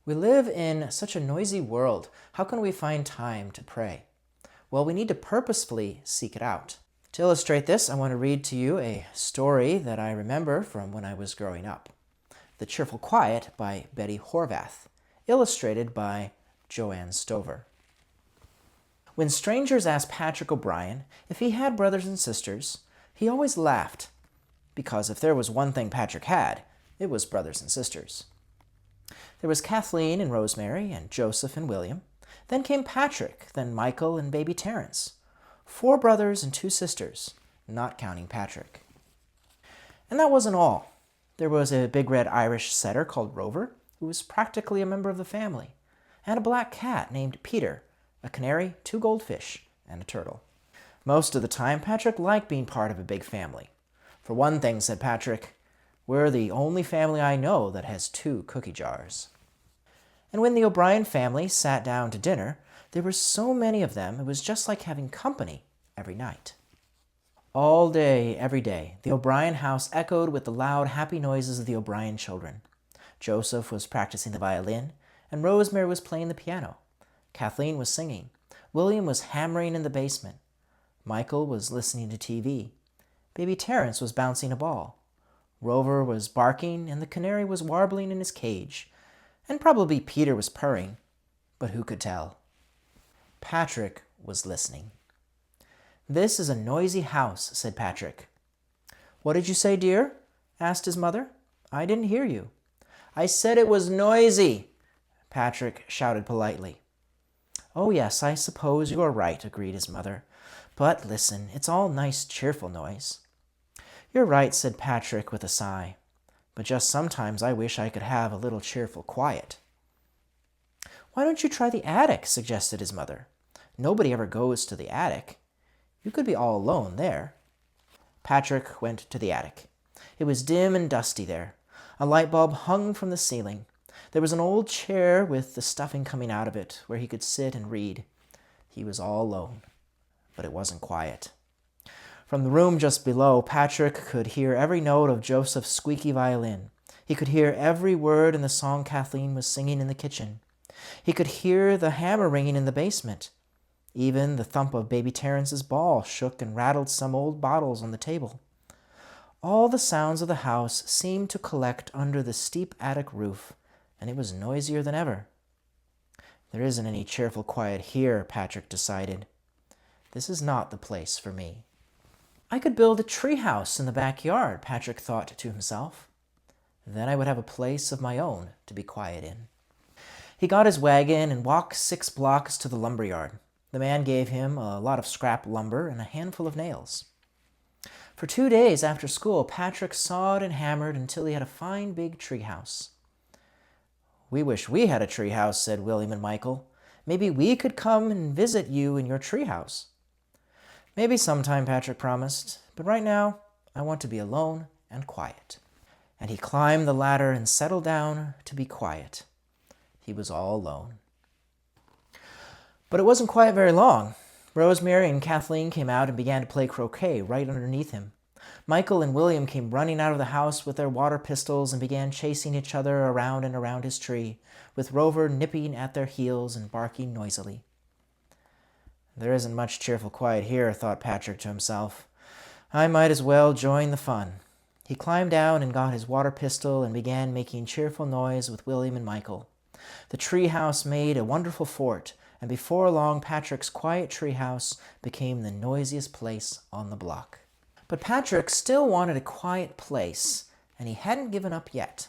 We live in such a noisy world. How can we find time to pray? Well, we need to purposefully seek it out. To illustrate this, I want to read to you a story that I remember from when I was growing up. The Cheerful Quiet by Betty Horvath, illustrated by Joanne Stover. When strangers asked Patrick O'Brien if he had brothers and sisters, he always laughed, because if there was one thing Patrick had, it was brothers and sisters. There was Kathleen and Rosemary and Joseph and William. Then came Patrick, then Michael and baby Terence. 4 brothers and 2 sisters, not counting Patrick. And that wasn't all. There was a big red Irish setter called Rover, who was practically a member of the family, and a black cat named Peter, a canary, 2 goldfish, and a turtle. Most of the time, Patrick liked being part of a big family. For one thing, said Patrick, we're the only family I know that has 2 cookie jars. And when the O'Brien family sat down to dinner, there were so many of them, it was just like having company every night. All day, every day, the O'Brien house echoed with the loud, happy noises of the O'Brien children. Joseph was practicing the violin, and Rosemary was playing the piano. Kathleen was singing. William was hammering in the basement. Michael was listening to TV. Baby Terence was bouncing a ball. Rover was barking, and the canary was warbling in his cage. And probably Peter was purring, but who could tell? Patrick was listening. This is a noisy house, said Patrick. What did you say, dear? Asked his mother. I didn't hear you. I said it was noisy, Patrick shouted politely. Oh, yes, I suppose you are right, agreed his mother. But listen, it's all nice, cheerful noise. You're right, said Patrick with a sigh. But just sometimes I wish I could have a little cheerful quiet. Why don't you try the attic, suggested his mother. Nobody ever goes to the attic. You could be all alone there. Patrick went to the attic. It was dim and dusty there. A light bulb hung from the ceiling. There was an old chair with the stuffing coming out of it, where he could sit and read. He was all alone, but it wasn't quiet. From the room just below, Patrick could hear every note of Joseph's squeaky violin. He could hear every word in the song Kathleen was singing in the kitchen. He could hear the hammer ringing in the basement. Even the thump of baby Terence's ball shook and rattled some old bottles on the table. All the sounds of the house seemed to collect under the steep attic roof, and it was noisier than ever. There isn't any cheerful quiet here, Patrick decided. This is not the place for me. I could build a tree house in the backyard, Patrick thought to himself. Then I would have a place of my own to be quiet in. He got his wagon and walked 6 blocks to the lumberyard. The man gave him a lot of scrap lumber and a handful of nails. For 2 days after school, Patrick sawed and hammered until he had a fine big tree house. We wish we had a tree house, said William and Michael. Maybe we could come and visit you in your tree house. Maybe sometime, Patrick promised, but right now I want to be alone and quiet. And he climbed the ladder and settled down to be quiet. He was all alone. But it wasn't quiet very long. Rosemary and Kathleen came out and began to play croquet right underneath him. Michael and William came running out of the house with their water pistols and began chasing each other around and around his tree, with Rover nipping at their heels and barking noisily. There isn't much cheerful quiet here, thought Patrick to himself. I might as well join the fun. He climbed down and got his water pistol and began making cheerful noise with William and Michael. The tree house made a wonderful fort, and before long Patrick's quiet tree house became the noisiest place on the block. But Patrick still wanted a quiet place, and he hadn't given up yet.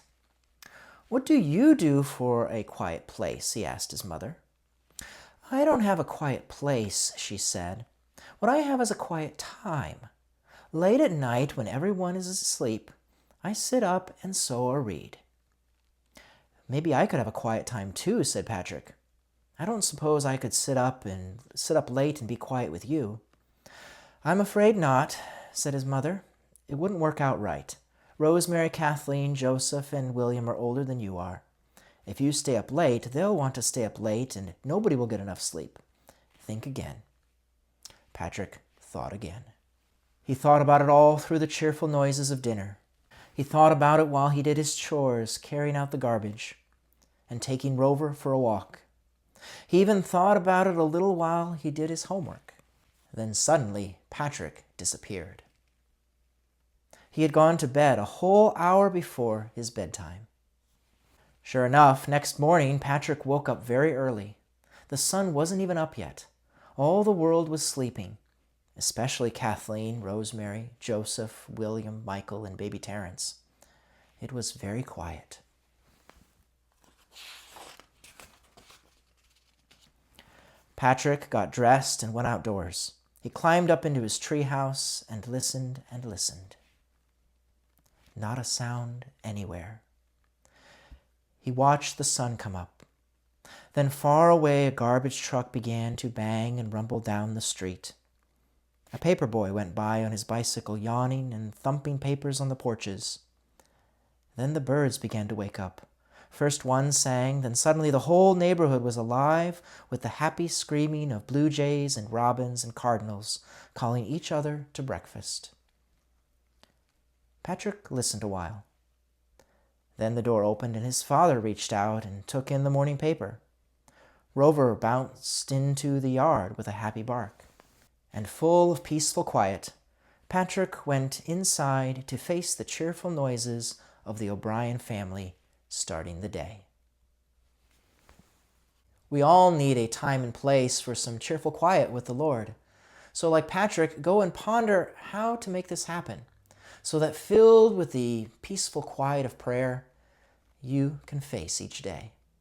What do you do for a quiet place? He asked his mother. I don't have a quiet place, she said. What I have is a quiet time. Late at night, when everyone is asleep, I sit up and sew or read. Maybe I could have a quiet time too, said Patrick. I don't suppose I could sit up late and be quiet with you. I'm afraid not, said his mother. It wouldn't work out right. Rosemary, Kathleen, Joseph, and William are older than you are. If you stay up late, they'll want to stay up late, and nobody will get enough sleep. Think again. Patrick thought again. He thought about it all through the cheerful noises of dinner. He thought about it while he did his chores, carrying out the garbage. and taking Rover for a walk. He even thought about it a little while he did his homework. Then suddenly Patrick disappeared. He had gone to bed a whole hour before his bedtime. Sure enough, next morning Patrick woke up very early. The sun wasn't even up yet. All the world was sleeping, especially Kathleen, Rosemary, Joseph, William, Michael, and baby Terence. It was very quiet. Patrick got dressed and went outdoors. He climbed up into his treehouse and listened and listened. Not a sound anywhere. He watched the sun come up. Then far away a garbage truck began to bang and rumble down the street. A paper boy went by on his bicycle, yawning and thumping papers on the porches. Then the birds began to wake up. First one sang, then suddenly the whole neighborhood was alive with the happy screaming of blue jays and robins and cardinals calling each other to breakfast. Patrick listened a while. Then the door opened and his father reached out and took in the morning paper. Rover bounced into the yard with a happy bark. And full of peaceful quiet, Patrick went inside to face the cheerful noises of the O'Brien family starting the day. We all need a time and place for some cheerful quiet with the Lord. So like Patrick, go and ponder how to make this happen, so that filled with the peaceful quiet of prayer, you can face each day.